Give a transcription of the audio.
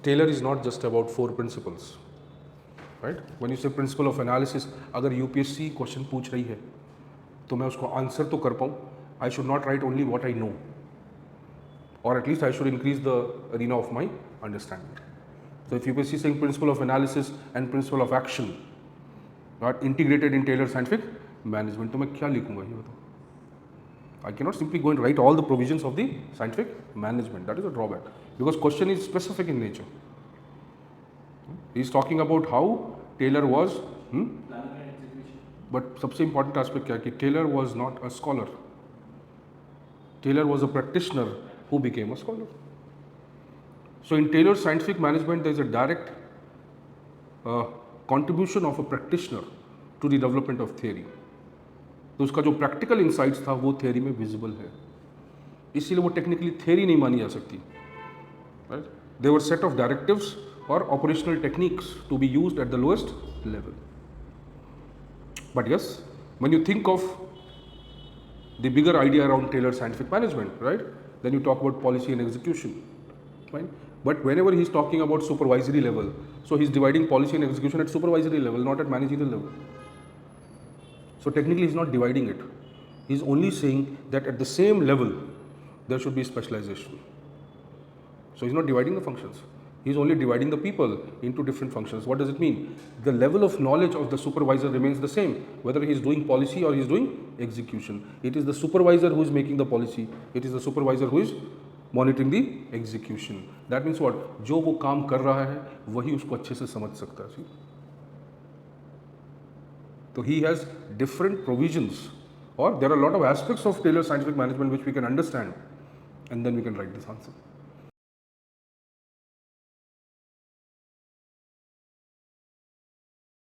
Taylor is not just about 4 principles, right? When you say principle of analysis, अगर UPSC question पूछ रही है तो मैं उसको आंसर तो कर पाऊँ. I should not write only what I know, or at least I should increase the arena of my understanding. So if UPSC is saying principle of analysis and principle of action are integrated in Taylor scientific management, तो मैं क्या लिखूँगा ये बताओ? I cannot simply go and write all the provisions of the scientific management. That is a drawback, because question is specific in nature. He is talking about how Taylor was, but सबसे important aspect क्या है कि Taylor was not a scholar. Taylor was a practitioner who became a scholar. So in Taylor's scientific management, there is a direct contribution of a practitioner to the development of theory. तो उसका जो practical insights था वो theory में visible है, इसीलिए वो technically theory नहीं मानी जा सकती. Right, they were set of directives और operational techniques to be used at the lowest level. But yes, when you think of the bigger idea around Taylor scientific management, right, then you talk about policy and execution, right. But whenever he is talking about supervisory level, so he is dividing policy and execution at supervisory level, not at managerial level. So technically he is not dividing it. He is only saying that at the same level there should be specialization. So he is not dividing the functions. He is only dividing the people into different functions. What does it mean? The level of knowledge of the supervisor remains the same, whether he is doing policy or he is doing execution. It is the supervisor who is making the policy. It is the supervisor who is monitoring the execution. That means what? जो वो काम कर रहा है वही उसको अच्छे से समझ सकता है. So he has different provisions, or there are a lot of aspects of Taylor scientific management which we can understand, and then we can write this answer.